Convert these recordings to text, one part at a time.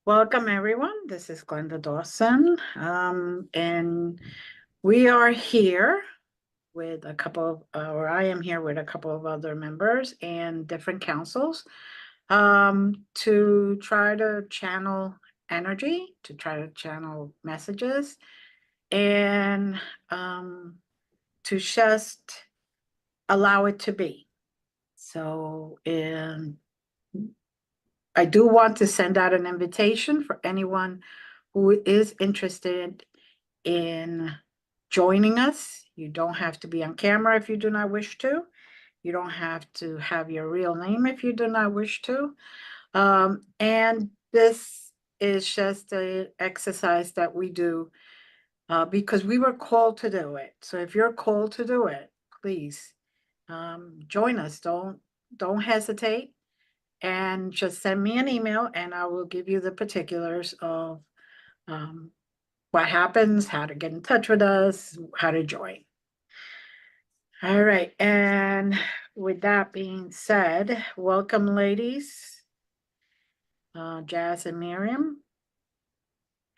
Welcome, everyone. This is Glenda Dawson, and we are here with or I am here with a couple of other members and different councils to try to channel energy, to try to channel messages, and to just allow it to be. So, and I do want to send out an invitation for anyone who is interested in joining us. You don't have to be on camera if you do not wish to. You don't have to have your real name if you do not wish to. And this is just an exercise that we do because we were called to do it. So if you're called to do it, please join us. Don't hesitate, and just send me an email, and I will give you the particulars of um, what happens, how to get in touch with us, how to join. All right. And with that being said, welcome, ladies, Jazz and Miriam.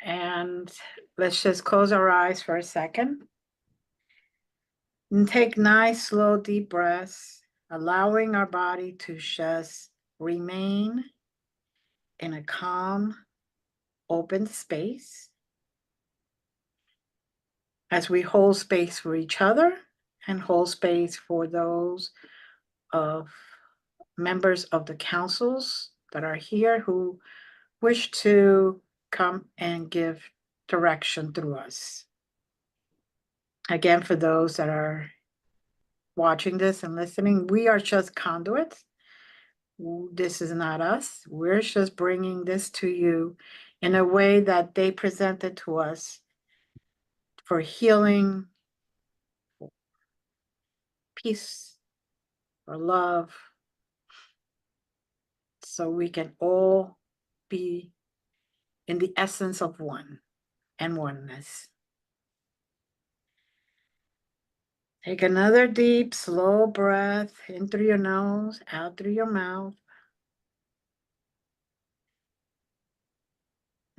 And let's just close our eyes for a second and take nice, slow, deep breaths, allowing our body to just remain in a calm, open space as we hold space for each other and hold space for those of members of the councils that are here who wish to come and give direction through us. Again, for those that are watching this and listening, we are just conduits. This is not us. We're just bringing this to you in a way that they presented to us for healing, for peace, for love, so we can all be in the essence of one and oneness. Take another deep, slow breath in through your nose, out through your mouth.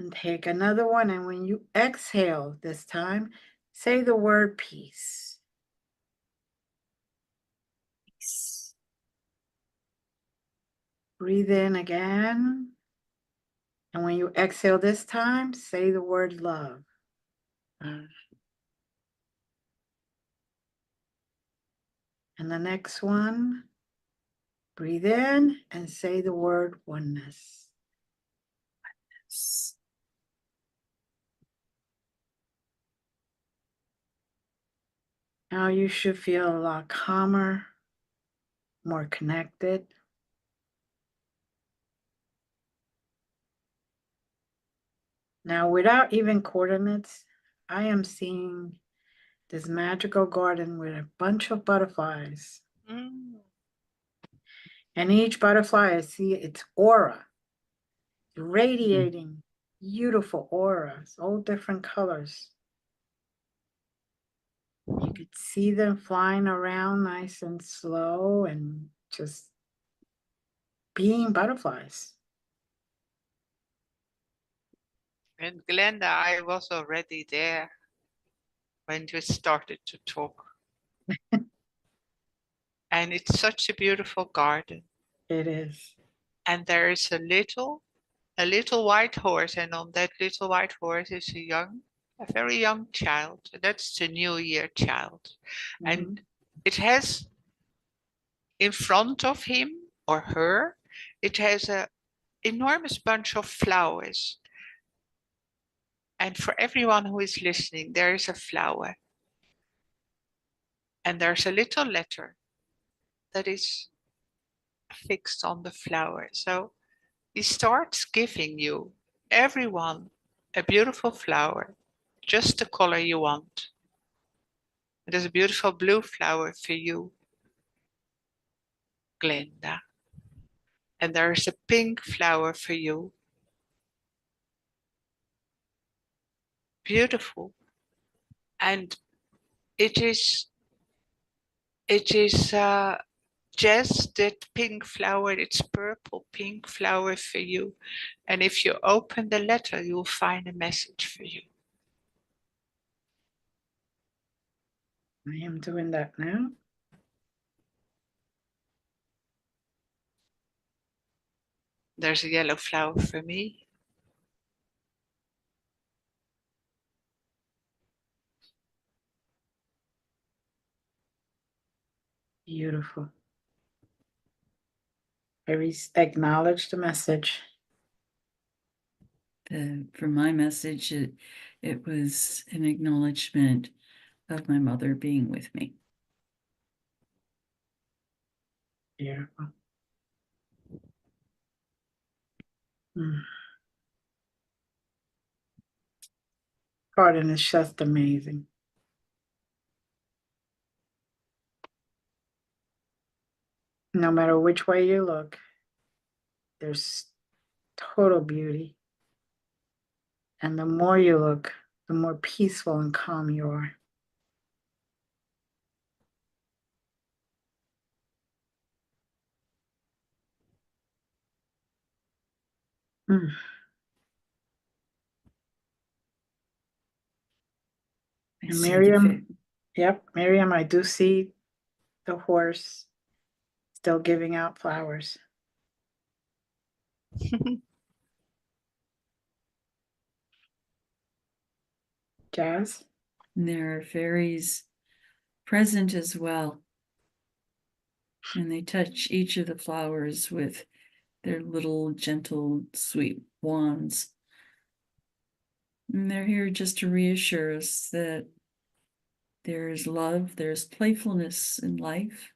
And take another one. And when you exhale this time, say the word peace. Peace. Breathe in again. And when you exhale this time, say the word love. And the next one, breathe in and say the word oneness. Oneness. Now you should feel a lot calmer, more connected. Now, without even coordinates, I am seeing this magical garden with a bunch of butterflies. And each butterfly, I see its aura, radiating beautiful auras, all different colors. You could see them flying around nice and slow and just being butterflies. And Glenda, I was already there when you started to talk. And it's such a beautiful garden. It is. And there is a little white horse, and on that little white horse is a very young child. That's the New Year child. Mm-hmm. And it has in front of him or her, it has an enormous bunch of flowers. And for everyone who is listening, there is a flower. And there's a little letter that is fixed on the flower. So he starts giving you, everyone, a beautiful flower, just the color you want. There's a beautiful blue flower for you, Glenda. And there's a pink flower for you. Beautiful. And it is Jess did pink flower, it's purple pink flower for you. And if you open the letter, you'll find a message for you. I am doing that now. There's a yellow flower for me. Beautiful. Acknowledge the message. For my message, it was an acknowledgement of my mother being with me. Beautiful. Mm. Garden is just amazing. No matter which way you look, there's total beauty. And the more you look, the more peaceful and calm you are. Mm. I And see the Miriam, yep, Miriam, I do see the horse still giving out flowers. Jazz? there are fairies present as well. And they touch each of the flowers with their little gentle, sweet wands. And they're here just to reassure us that there's love, there's playfulness in life,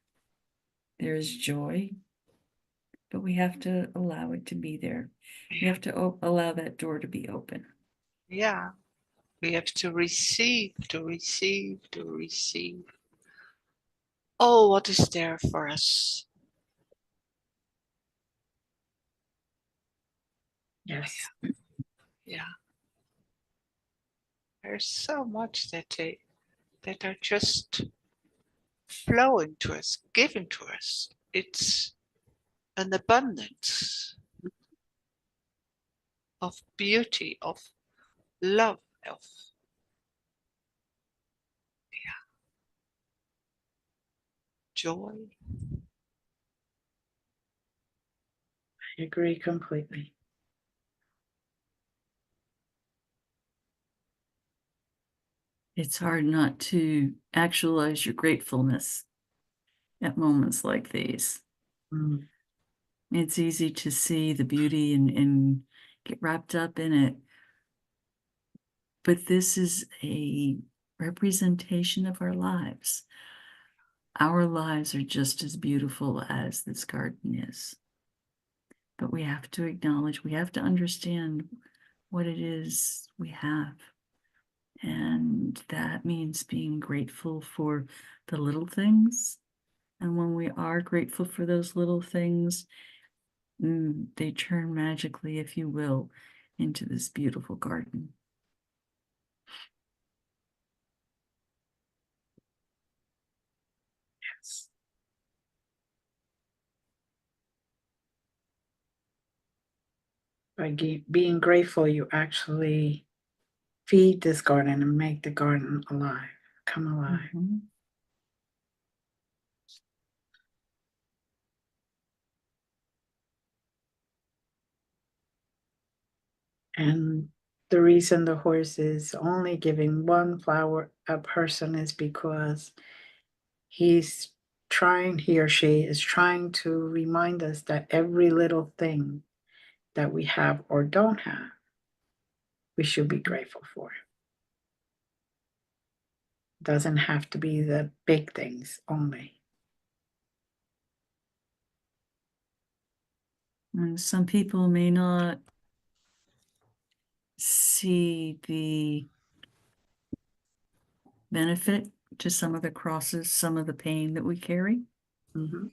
there's joy, but we have to allow it to be there. We have to allow that door to be open. Yeah, we have to receive, to receive, to receive. Oh, what is there for us? Yes. Yeah. There's so much that are just flowing to us, given to us. It's an abundance of beauty, of love, of joy. I agree completely. It's hard not to actualize your gratefulness at moments like these. Mm. It's easy to see the beauty and get wrapped up in it. But this is a representation of our lives. Our lives are just as beautiful as this garden is. But we have to acknowledge, we have to understand what it is we have. And that means being grateful for the little things. And when we are grateful for those little things, they turn magically, if you will, into this beautiful garden. Yes. By being grateful, you actually feed this garden and make the garden alive, come alive. Mm-hmm. And the reason the horse is only giving one flower a person is because he or she is trying to remind us that every little thing that we have or don't have, we should be grateful for. Doesn't have to be the big things only. And some people may not see the benefit to some of the crosses, some of the pain that we carry. Mm-hmm.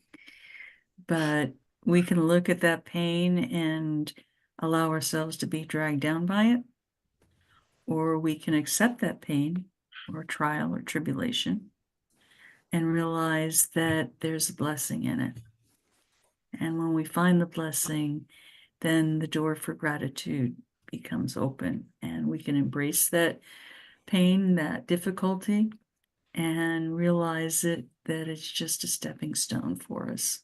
But we can look at that pain and allow ourselves to be dragged down by it, or we can accept that pain or trial or tribulation and realize that there's a blessing in it. And when we find the blessing, then the door for gratitude becomes open, and we can embrace that pain, that difficulty, and realize that it's just a stepping stone for us.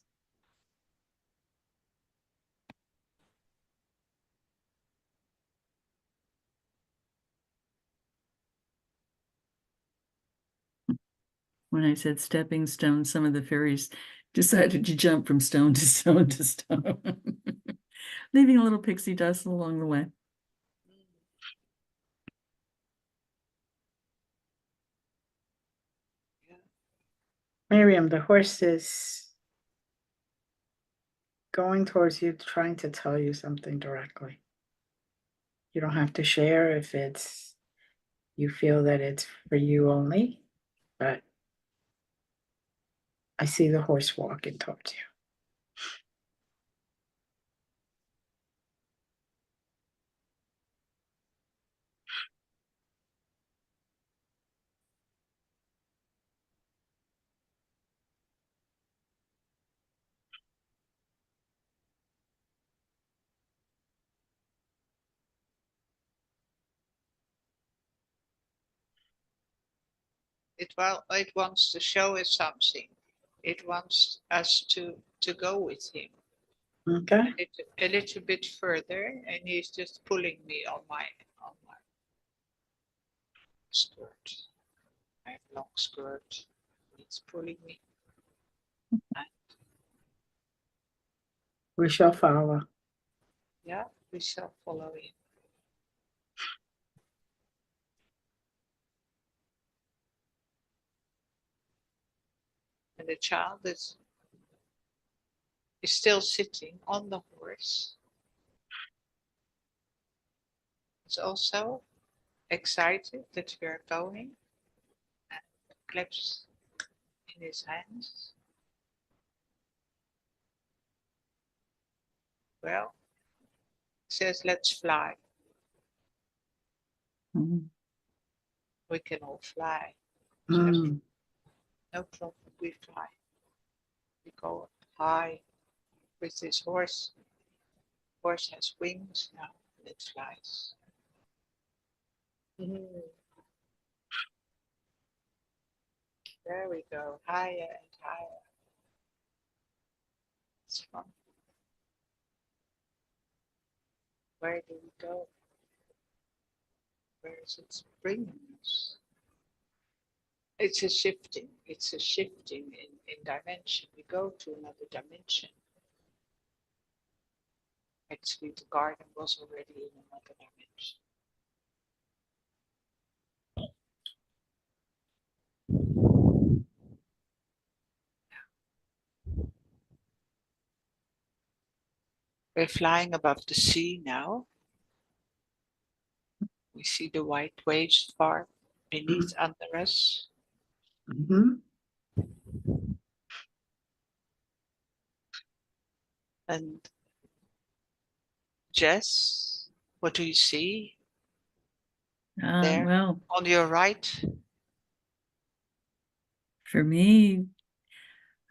When I said stepping stone, some of the fairies decided to jump from stone to stone to stone, leaving a little pixie dust along the way. Yeah. Miriam, the horse is going towards you, trying to tell you something directly. You don't have to share if it's you feel that it's for you only, but I see the horse walking towards you. It wants to show us something. It wants us to go with him Okay. a little bit further, and he's just pulling me on my skirt. I have long skirt. He's pulling me. We shall follow. Yeah, we shall follow him. And the child is still sitting on the horse. It's also excited that we are going, and claps in his hands. Well, says, let's fly. Mhm. We can all fly. Mm. No problem, we fly. We go high with this horse. Horse has wings now, and it flies. There we go, higher and higher. It's fun. Where do we go? Where is it bringing us? It's a shifting in dimension. We go to another dimension. Actually, the garden was already in another dimension. We're flying above the sea now. We see the white waves far beneath under us. Mm-hmm. And Jess, what do you see there Well, on your right? for me,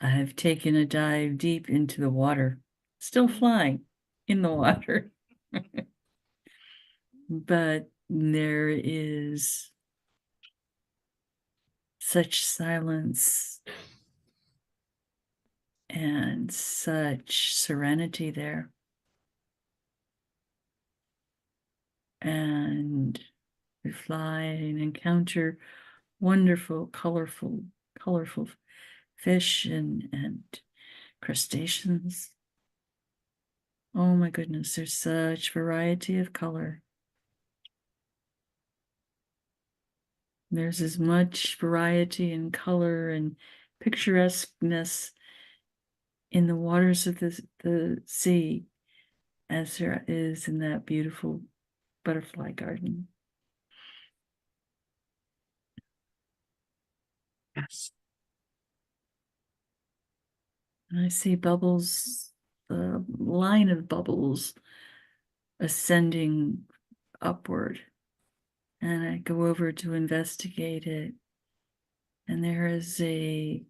I have taken a dive deep into the water, still flying in the water. But there is such silence and such serenity there. And we fly and encounter wonderful, colorful fish and crustaceans. Oh my goodness, there's such variety of color. There's as much variety and color and picturesqueness in the waters of the sea as there is in that beautiful butterfly garden. Yes. And I see bubbles, a line of bubbles ascending upward. And I go over to investigate it. And there is a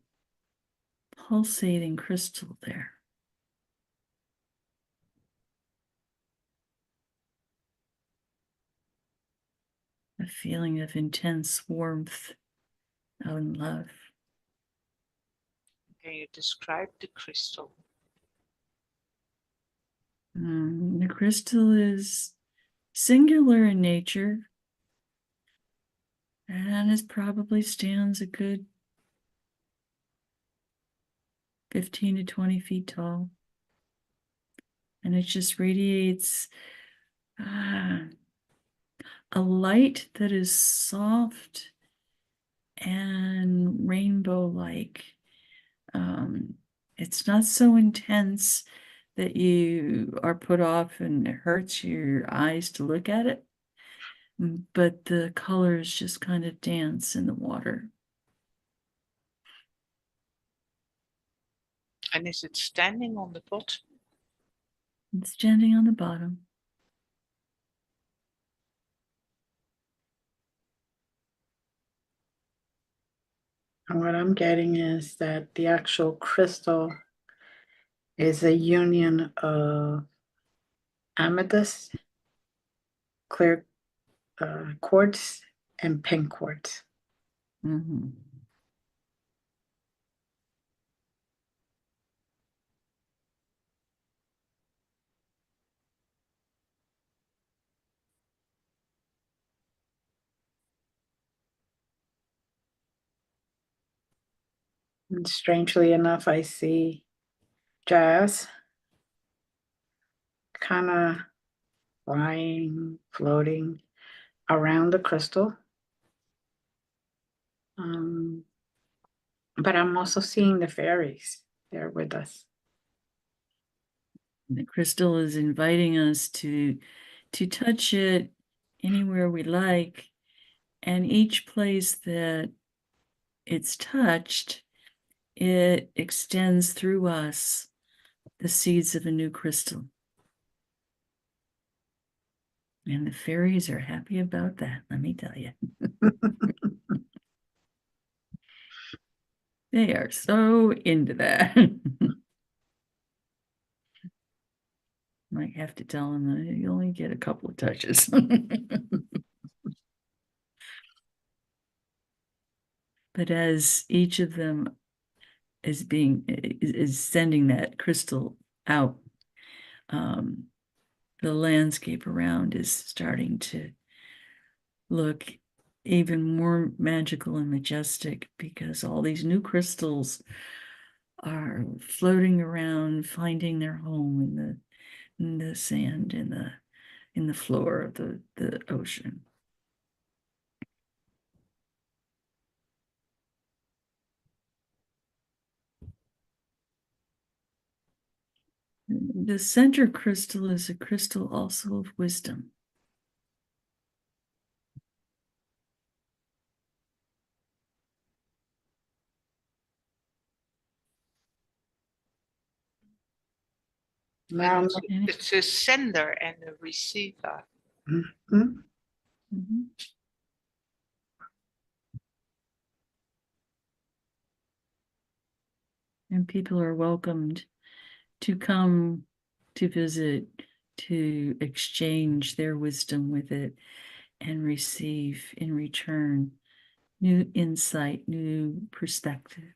pulsating crystal there. A feeling of intense warmth and love. Can you describe the crystal? The crystal is singular in nature and it probably stands a good 15 to 20 feet tall. And it just radiates a light that is soft and rainbow-like. It's not so intense that you are put off and it hurts your eyes to look at it, but the colors just kind of dance in the water. And is it standing on the bottom? It's standing on the bottom. And what I'm getting is that the actual crystal is a union of amethyst, clear quartz, and pink quartz. Mm-hmm. And strangely enough, I see jazz kind of flying, floating around the crystal. But I'm also seeing the fairies there with us. The crystal is inviting us to touch it anywhere we like, and each place that it's touched, it extends through us the seeds of a new crystal. And the fairies are happy about that, let me tell you. They are so into that. Might have to tell them that you only get a couple of touches. But as each of them is sending that crystal out, the landscape around is starting to look even more magical and majestic because all these new crystals are floating around, finding their home in the sand, in the floor of the ocean. The center crystal is a crystal also of wisdom. Now, It's a sender and a receiver. mhm. Mhm. And people are welcomed to come to visit, to exchange their wisdom with it, and receive in return new insight, new perspective.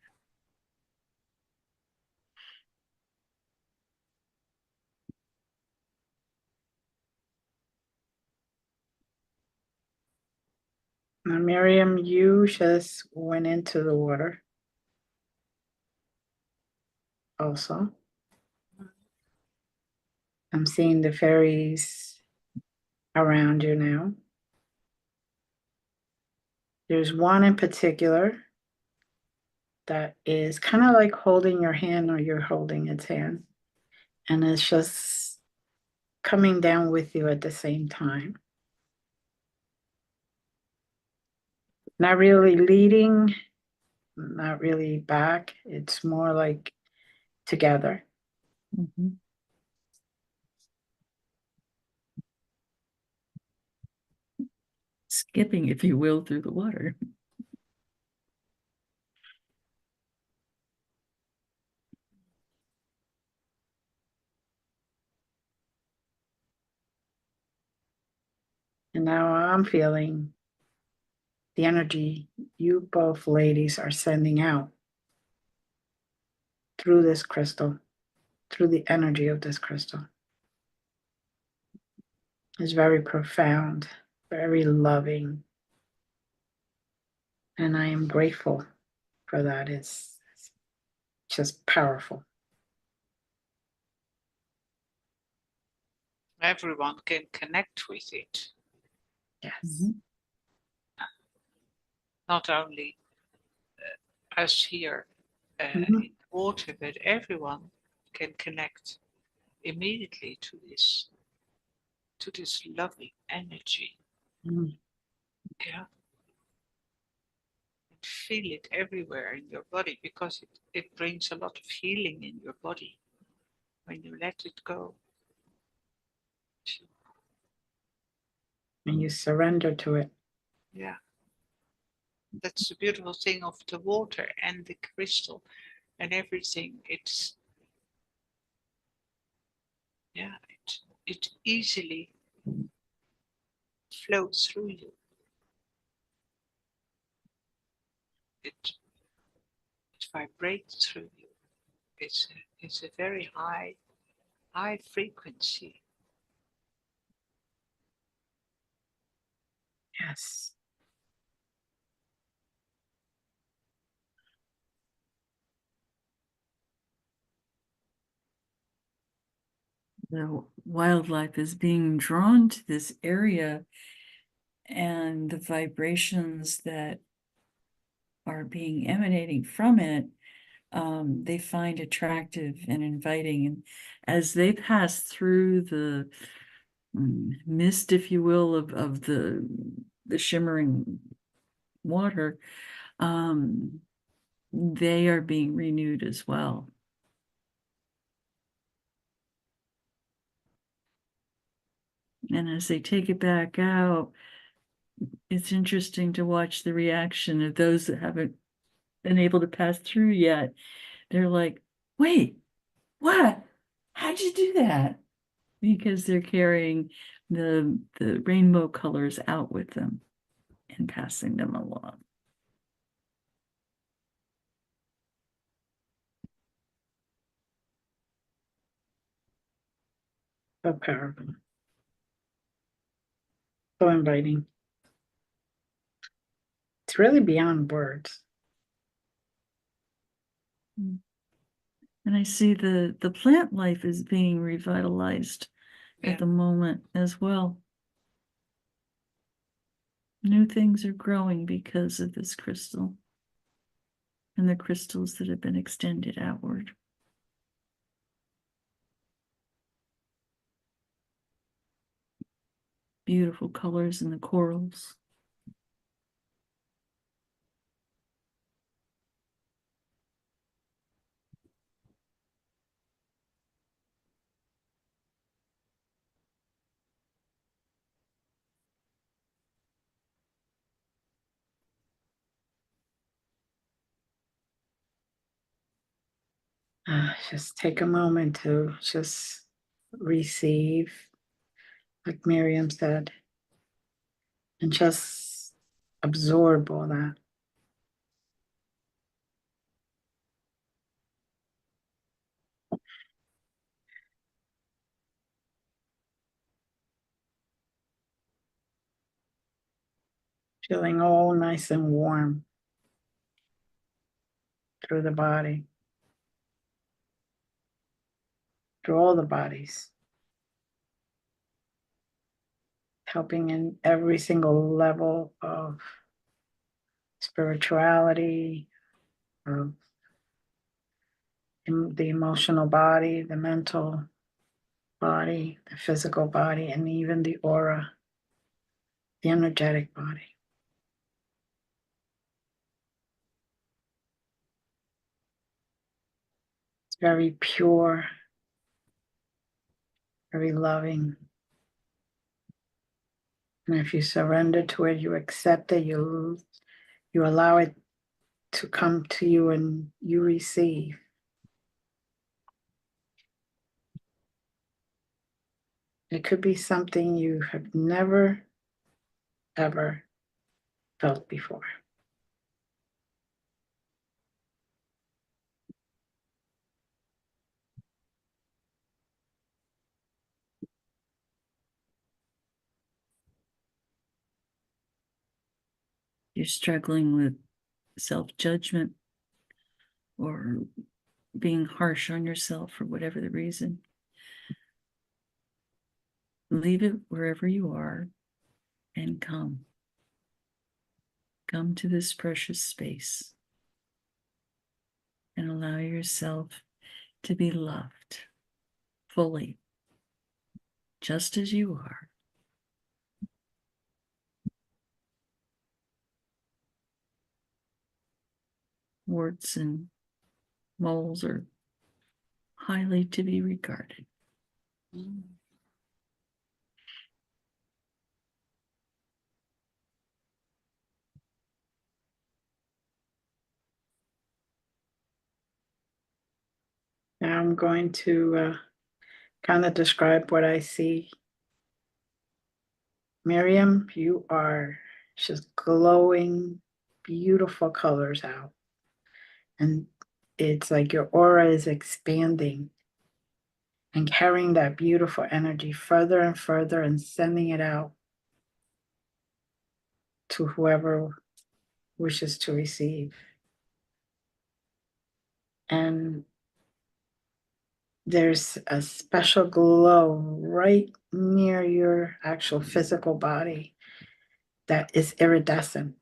Now, Miriam, you just went into the water also. I'm seeing the fairies around you now. There's one in particular that is kind of like holding your hand or you're holding its hand. And it's just coming down with you at the same time. Not really leading, not really back. It's more like together. Mhm. Skipping, if you will, through the water. now I'm feeling the energy you both ladies are sending out through this crystal, through the energy of this crystal. It's very profound, very loving. And I am grateful for that. It's just powerful. Everyone can connect with it. Yes. Mhm. Not only us here in Mhm. the water, but everyone can connect immediately to this lovely energy. Mhm. Yeah. And feel it everywhere in your body, because it brings a lot of healing in your body when you let it go. And you surrender to it. Yeah. That's the beautiful thing of the water and the crystal and everything. It easily flows through you. It vibrates through you. It's a very high frequency. Yes. The wildlife is being drawn to this area, and the vibrations that are being emanating from it, they find attractive and inviting. And as they pass through the mist, if you will, of the shimmering water, they are being renewed as well. And as they take it back out, it's interesting to watch the reaction of those that haven't been able to pass through yet. They're like, wait, what? How'd you do that? Because they're carrying the rainbow colors out with them and passing them along. So powerful. So inviting. It's really beyond words. And I see the plant life is being revitalized Yeah. at the moment as well. New things are growing because of this crystal and the crystals that have been extended outward. Beautiful colors in the corals. Just take a moment to just receive, like Miriam said, and just absorb all that. Feeling all nice and warm through the body, through all the bodies, helping in every single level of spirituality, of the emotional body, the mental body, the physical body, and even the aura, the energetic body. It's very pure, very loving. And if you surrender to it, you accept it, you allow it to come to you and you receive. It could be something you have never ever felt before. You're struggling with self-judgment or being harsh on yourself for whatever the reason. Leave it wherever you are and come. Come to this precious space and allow yourself to be loved fully, just as you are. Warts and moles are highly to be regarded. Mm. Now I'm going to kind of describe what I see. Miriam, you are just glowing, beautiful colors out. And it's like your aura is expanding and carrying that beautiful energy further and further and sending it out to whoever wishes to receive. And there's a special glow right near your actual physical body that is iridescent.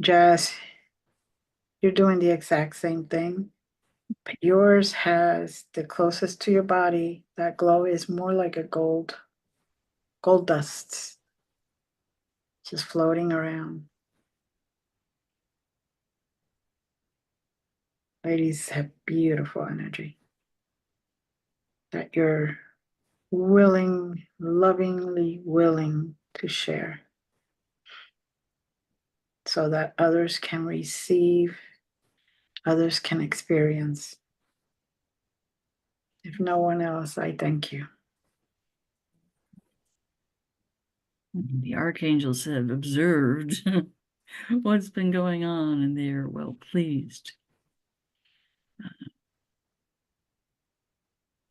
Jazz, you're doing the exact same thing, but yours has the closest to your body. That glow is more like a gold dust just floating around. Ladies have beautiful energy that you're lovingly willing to share so that others can receive, others can experience. If no one else, I thank you. The archangels have observed what's been going on, and they are well pleased.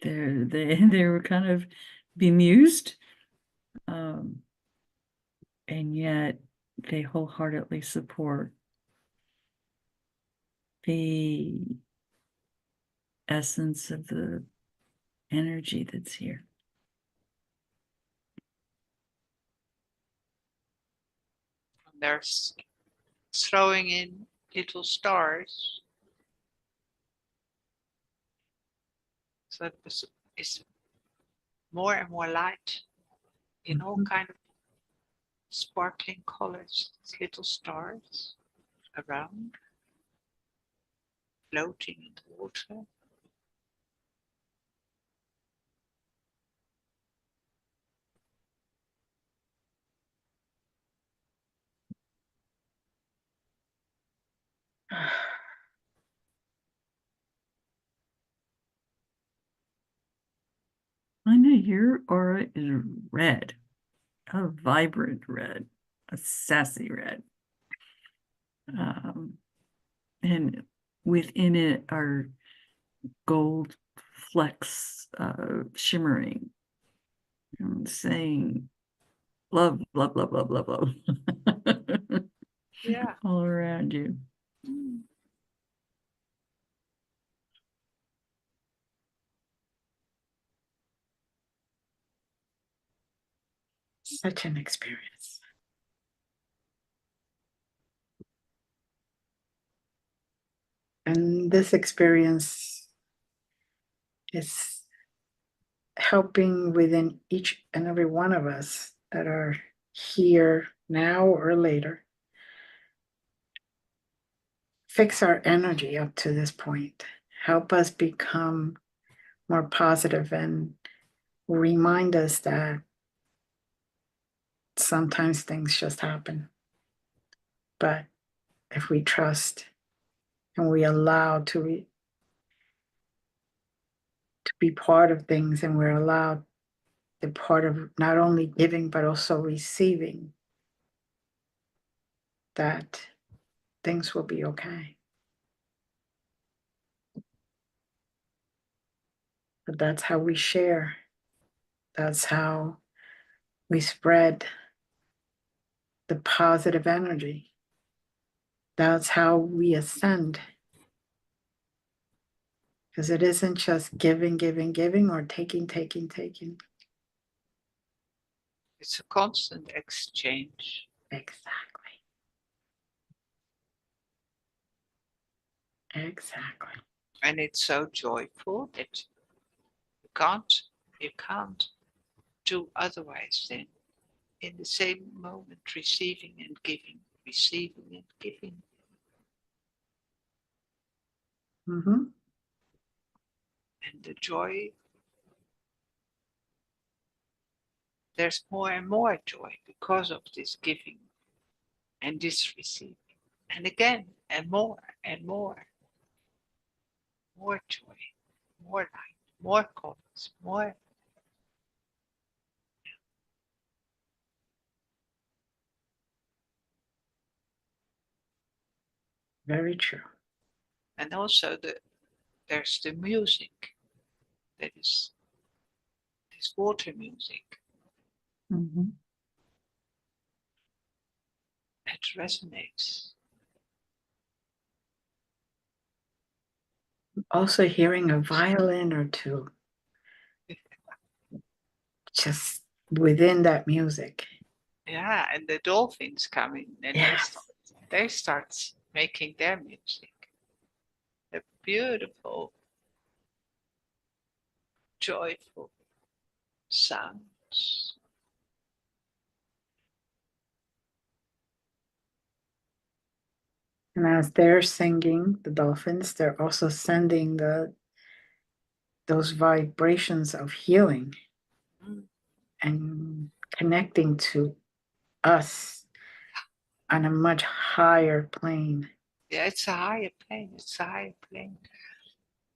They were kind of bemused, and yet they wholeheartedly support the essence of the energy that's here. They're throwing in little stars. So it's more and more light in all kind of sparkling colors. These little stars around, floating in the water. I know your aura is red, a vibrant red, a sassy red. And within it are gold flecks shimmering and saying love, love, love, love, love, love. Yeah. All around you. Mm. Such an experience. And this experience is helping within each and every one of us that are here now or later. Fix our energy up to this point. Help us become more positive and remind us that sometimes things just happen. But if we trust and we allow to to be part of things, and we're allowed the part of not only giving but also receiving, that things will be okay. But that's how we share. That's how we spread the positive energy. That's how we ascend. Because it isn't just giving, giving, giving, or taking, taking, taking. It's a constant exchange. Exactly. Exactly. And it's so joyful that you can't do otherwise than in the same moment receiving and giving, receiving and giving. Mm-hmm. And the joy, there's more and more joy because of this giving and this receiving. And again, and more and more. More joy, more light, more colors, more. Very true. And also there's the music that is this water music Mhm. that resonates. Also hearing a violin or two just within that music. Yeah, and the dolphins come in and Yes. they start making their music. The beautiful, joyful sounds. And as they're singing, the dolphins, they're also sending those vibrations of healing Mm. and connecting to us on a much higher plane. Yeah, it's a higher plane. It's a higher plane.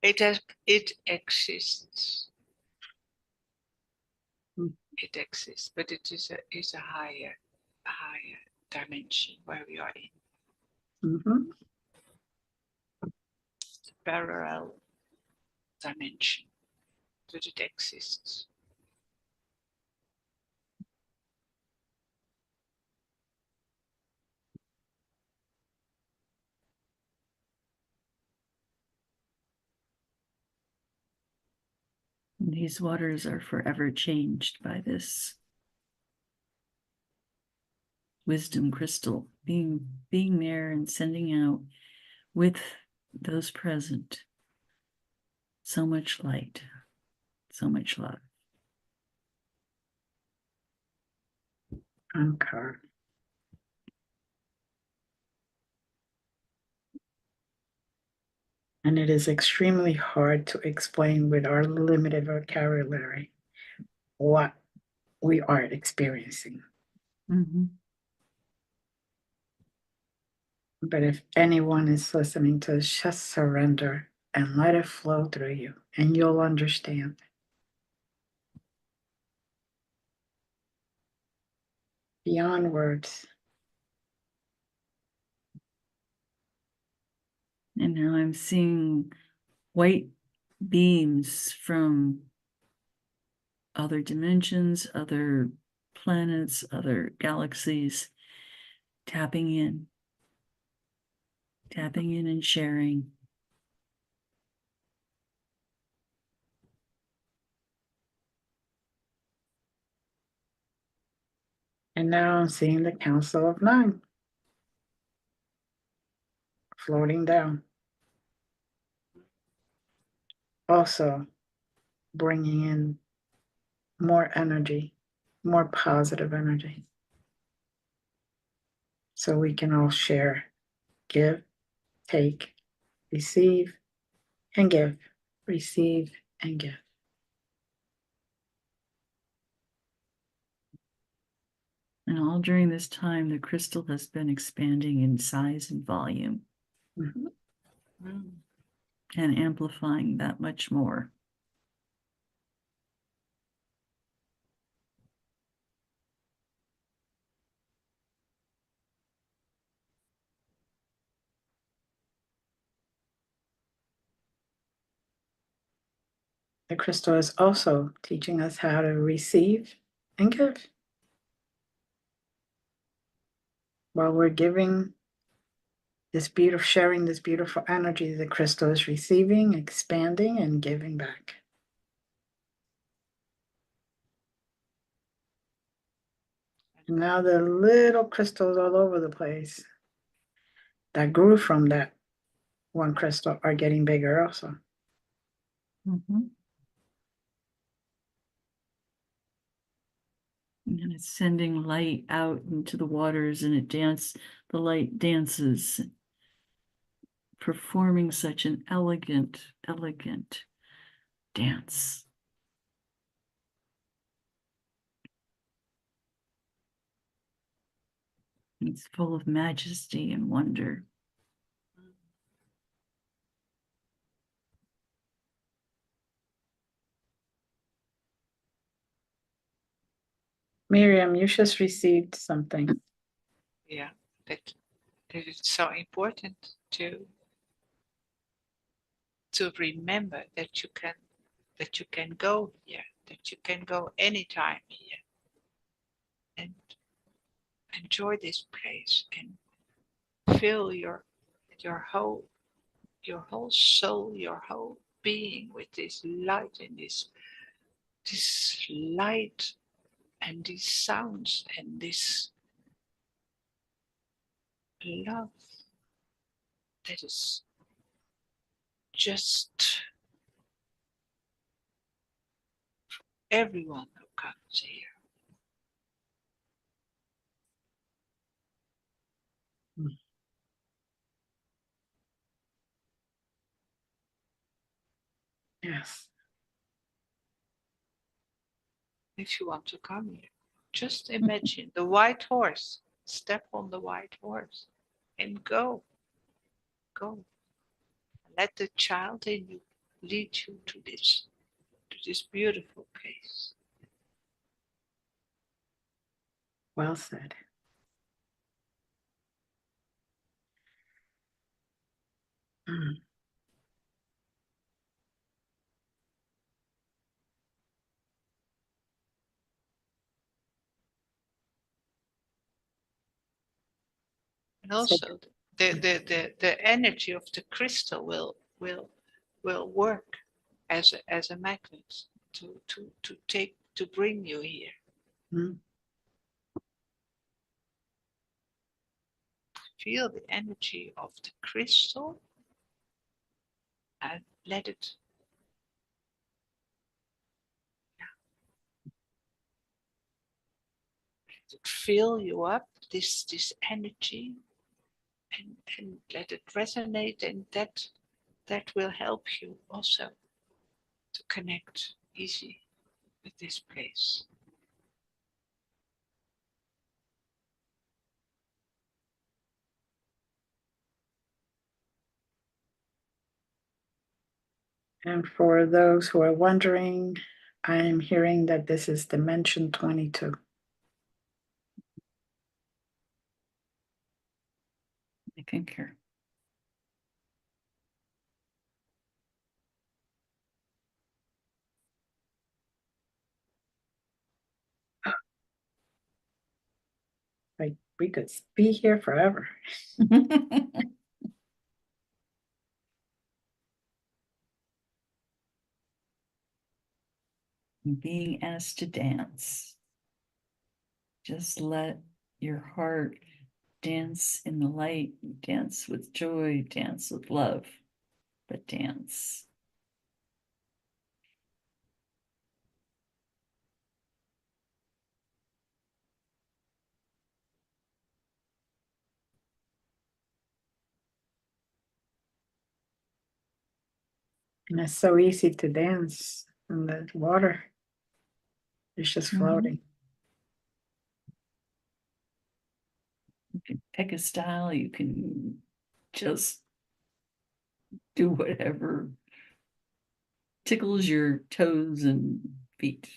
It exists. Mm. It exists, but it is a higher dimension where we are in Mm-hmm. the parallel dimension, but it exists. And these waters are forever changed by this wisdom crystal being there and sending out with those present so much light, so much love. Okay. And it is extremely hard to explain with our limited vocabulary what we are experiencing. Mm-hmm. But if anyone is listening to this, just surrender and let it flow through you, and you'll understand. Beyond words. And now I'm seeing white beams from other dimensions, other planets, other galaxies, tapping in and sharing. And now I'm seeing the Council of Nine floating down. Also bringing in more energy, more positive energy. So we can all share, give, take, receive, and give, receive, and give. And all during this time, the crystal has been expanding in size and volume. Mm-hmm. Mm. And amplifying that much more. the crystal is also teaching us how to receive and give. While we're giving this beautiful, sharing this beautiful energy, the crystal is receiving, expanding, and giving back. And now the little crystals all over the place that grew from that one crystal are getting bigger also. Mhm. And it's sending light out into the waters, and the light dances, performing such an elegant, elegant dance. It's full of majesty and wonder. Miriam, you just received something. Yeah, that it's so important to remember that you can go here, that you can go anytime here, and enjoy this place and fill your whole soul, your whole being with this light and this light and these sounds and this love that is just everyone who comes here. Yes. If you want to come here, just imagine the white horse. Step on the white horse and go. Let the child in you lead you to this beautiful place. Well said. Mm. And also the energy of the crystal will work as a magnet to bring you here. Mm. Feel the energy of the crystal and let it fill you up, this energy, and let it resonate, and that will help you also to connect easy with this place. And for those who are wondering, I'm hearing that this is dimension 22. I concur. Like we could be here forever. Being asked to dance. Just let your heart dance in the light, dance with joy, dance with love, but dance. And it's so easy to dance in the water. It's just floating. You can pick a style, you can just do whatever tickles your toes and feet.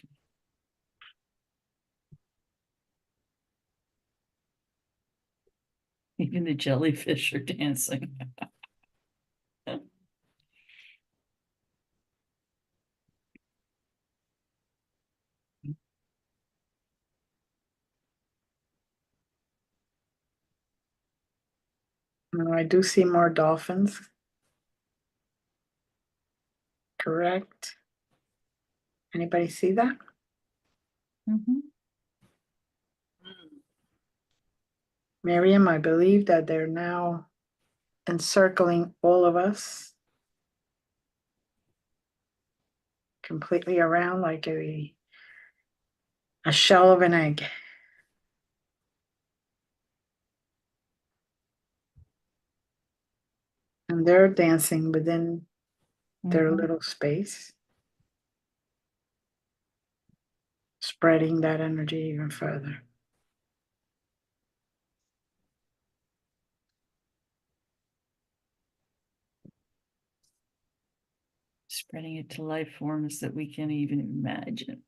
Even the jellyfish are dancing. I do see more dolphins. Correct. Anybody see that? Mhm. Miriam, I believe that they're now encircling all of us completely around like a shell of an egg. And they're dancing within their Mhm. little space, spreading that energy even further. Spreading it to life forms that we can't even imagine.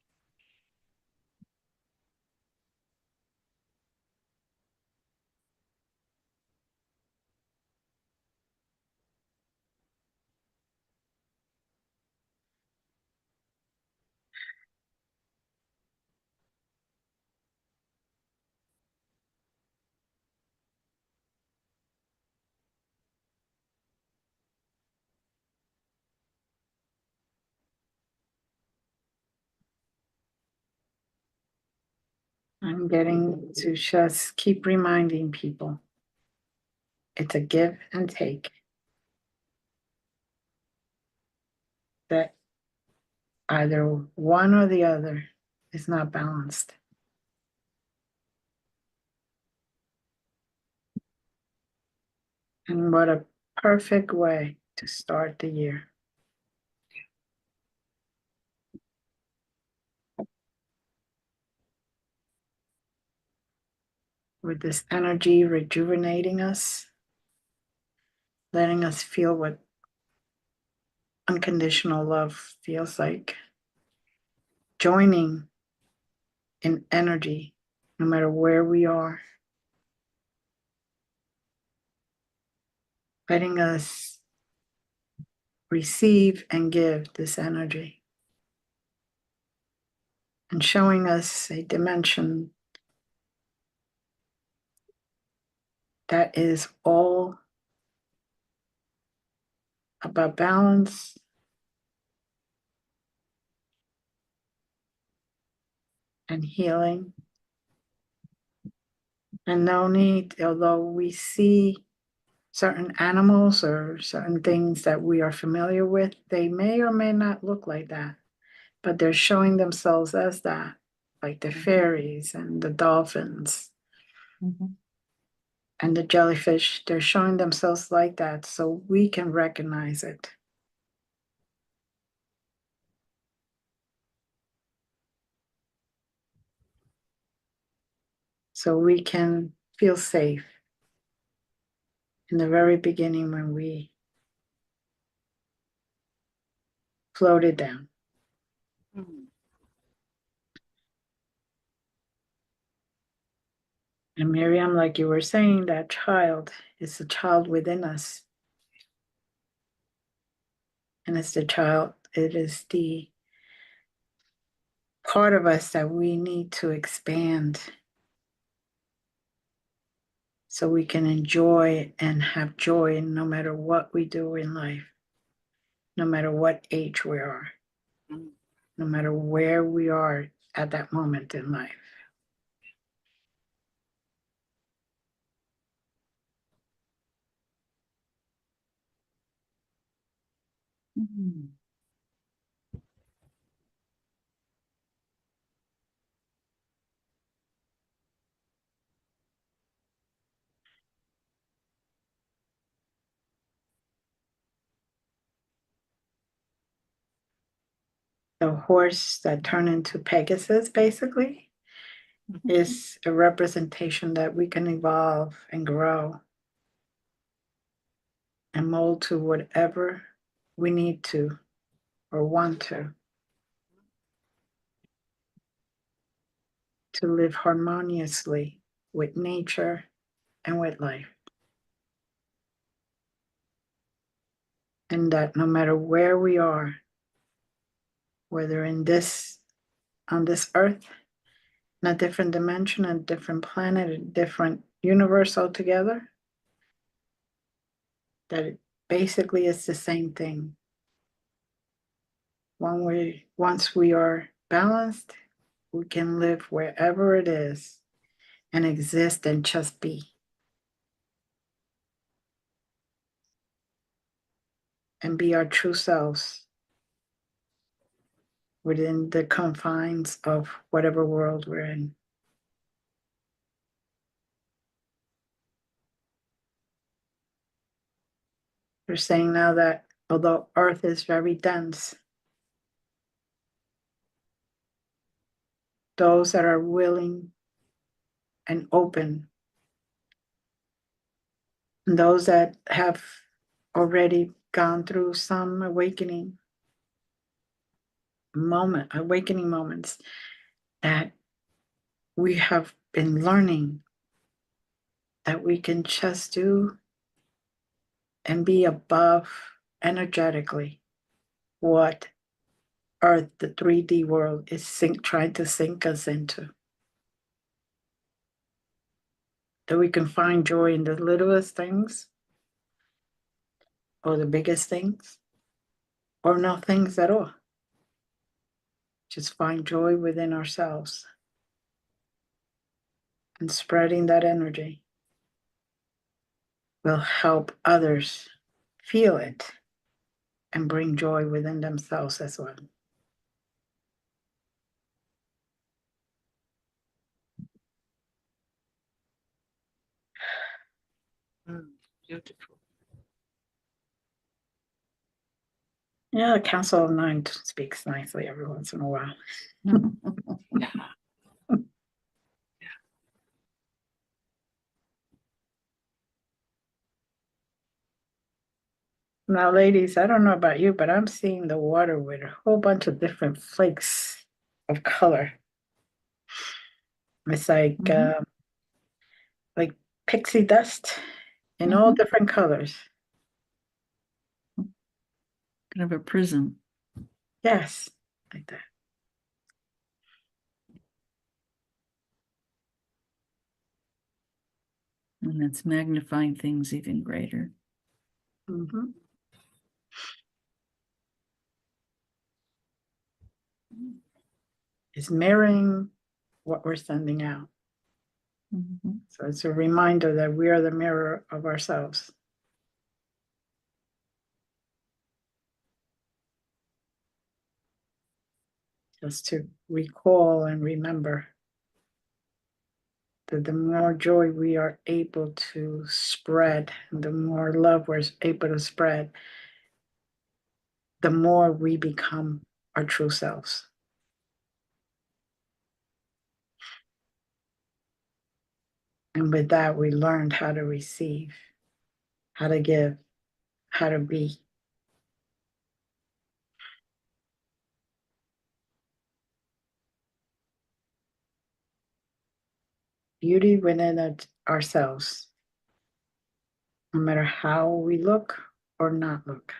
I'm getting to just keep reminding people it's a give and take. That either one or the other is not balanced. And what a perfect way to start the year. With this energy rejuvenating us, letting us feel what unconditional love feels like, joining in energy no matter where we are, letting us receive and give this energy, and showing us a dimension that is all about balance and healing. And no need, although we see certain animals or certain things that we are familiar with, they may or may not look like that, but they're showing themselves as that, like the fairies and the dolphins Mhm. and the jellyfish. They're showing themselves like that so we can recognize it. So we can feel safe in the very beginning when we floated down. And Miriam, like you were saying, that child is the child within us. And it's the child, it is the part of us that we need to expand so we can enjoy and have joy no matter what we do in life, no matter what age we are, no matter where we are at that moment in life. Mhm. The horse that turned into Pegasus, basically, is a representation that we can evolve and grow and mold to whatever we need to or want to live harmoniously with nature and with life. And that no matter where we are, whether on this earth, in a different dimension, a different planet, a different universe altogether, that it basically is the same thing. Once we are balanced, we can live wherever it is and exist and just be. And be our true selves within the confines of whatever world we're in. They're saying now that although Earth is very dense, those that are willing and open, and those that have already gone through some awakening moments, that we have been learning that we can just do and be above energetically what Earth, the 3D world, is trying to sink us into. That we can find joy in the littlest things or the biggest things or no things at all. Just find joy within ourselves and spreading that energy will help others feel it and bring joy within themselves as well. Beautiful. Yeah, the Council of Nine speaks nicely every once in a while. Yeah. Now, ladies, I don't know about you, but I'm seeing the water with a whole bunch of different flakes of color. It's like pixie dust in all different colors. Kind of a prism. Yes, like that. And that's magnifying things even greater. Mhm. It's mirroring what we're sending out. Mhm. So it's a reminder that we are the mirror of ourselves. Just to recall and remember that the more joy we are able to spread, and the more love we're able to spread, the more we become our true selves. And with that, we learned how to receive, how to give, how to be. Beauty within ourselves, no matter how we look or not look.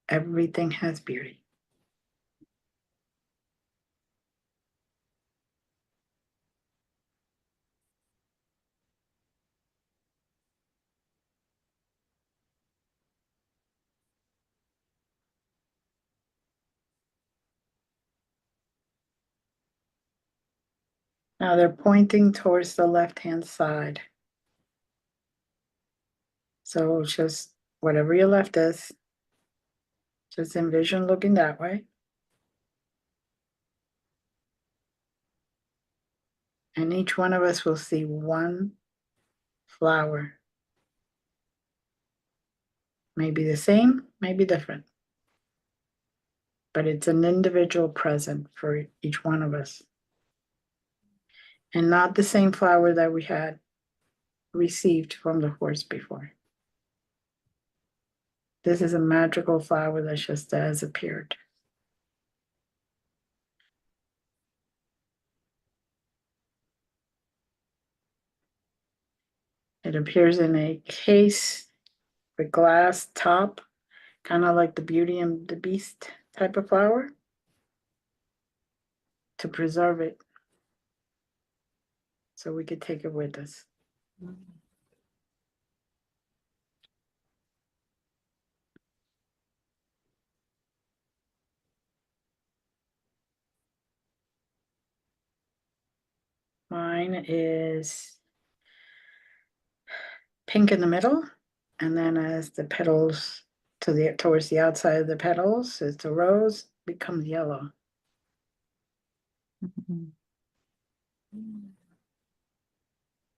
Everything has beauty. Now they're pointing towards the left-hand side. So just whatever your left is, just envision looking that way. And each one of us will see one flower. Maybe the same, maybe different. But it's an individual present for each one of us. And not the same flower that we had received from the horse before. This is a magical flower that just has appeared. It appears in a case with glass top, kind of like the Beauty and the Beast type of flower, to preserve it so we could take it with us. Mine is pink in the middle, and then as the petals towards the outside of the petals, it's a rose, becomes yellow. Mhm.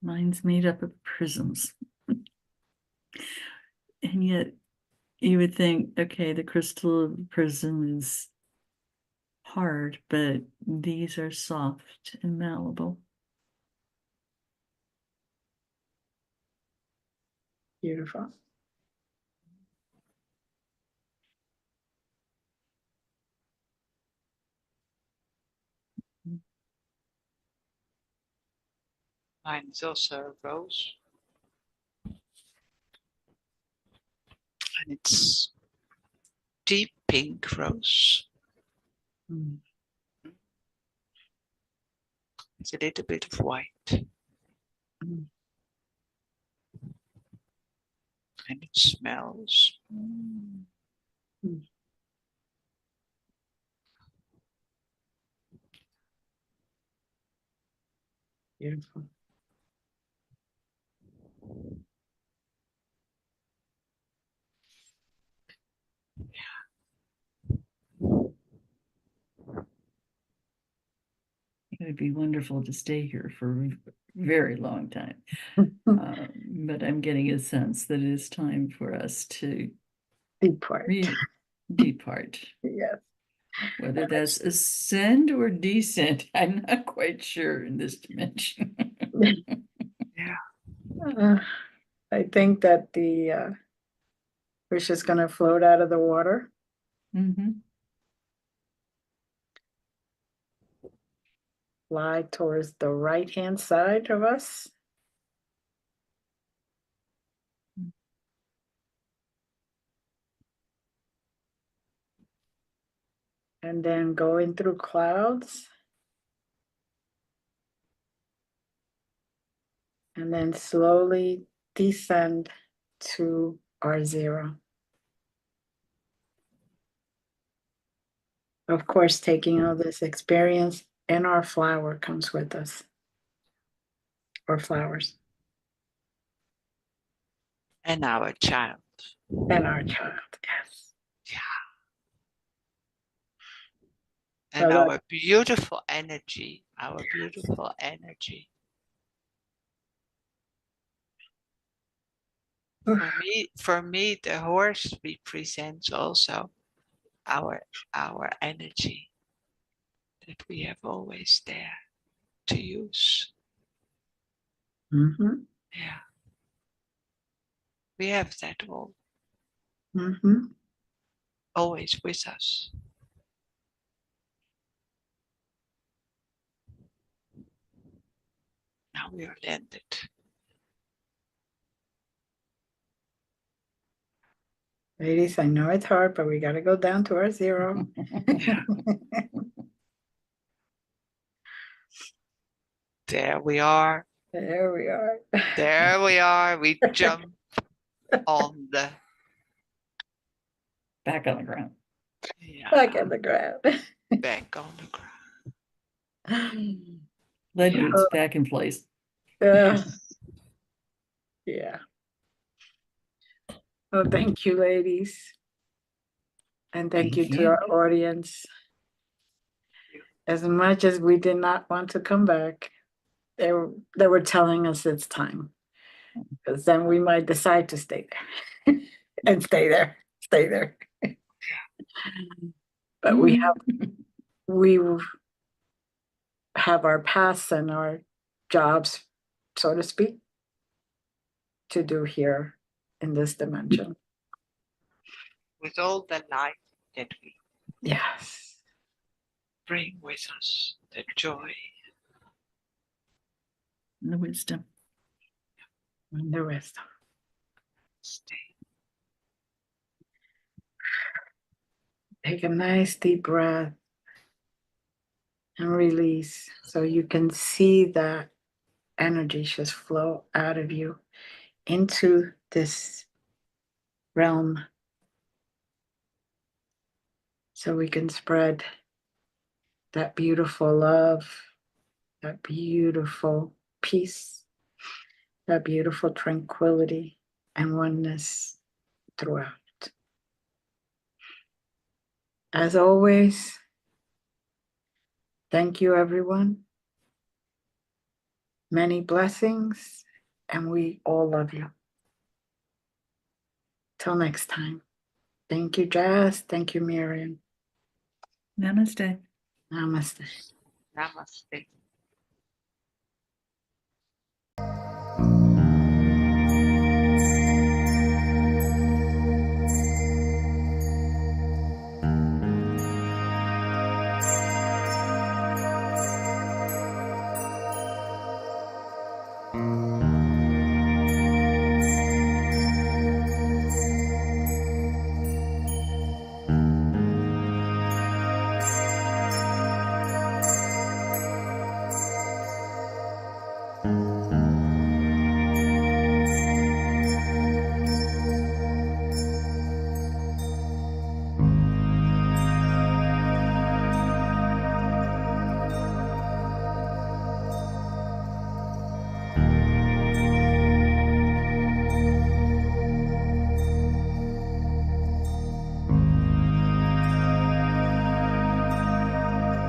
Mine's made up of prisms. And yet you would think, okay, the crystal of the prism is hard, but these are soft and malleable. Beautiful. Mine is also a rose. And it's deep pink rose. Mm. It's a little bit of white. Mm. And it smells. Mm. Beautiful. It would be wonderful to stay here for a very long time. But I'm getting a sense that it is time for us to Depart. depart. Yes. Whether that's ascend or descend, I'm not quite sure in this dimension. Yeah. I think that the fish is going to float out of the water. Mhm. Fly towards the right-hand side of us. And then going through clouds. And then slowly descend to our zero. Of course, taking all this experience, and our flower comes with us, or flowers, And our child. and our child, yes. And So our beautiful energy. Our beautiful energy. For me, the horse represents also our energy that we have always there to use. mm-hmm, Yeah. We have that all mm-hmm. always with us. Now we are landed. Ladies, I know it's hard, but we got to go down to our zero. Yeah. There we are. There we are. There we are. We jump on the Back on the ground. Back in the ground. back on the ground. Lead Yeah. boots back in place. Yeah. Well, thank you, ladies. And thank you to our audience. As much as we did not want to come back, they were telling us it's time. Because then we might decide to stay there. And stay there. But we have our paths and our jobs, so to speak, to do here in this dimension. With all the light that we Yes. bring with us, the joy. And the wisdom. And the wisdom. Stay. Take a nice deep breath and release so you can see that energy just flow out of you into this realm so we can spread that beautiful love that beautiful peace, that beautiful tranquility and oneness throughout. As always, thank you, everyone. Many blessings, and we all love you. Till next time. Thank you, Jazz. Thank you, Miriam. Namaste. Namaste. Namaste.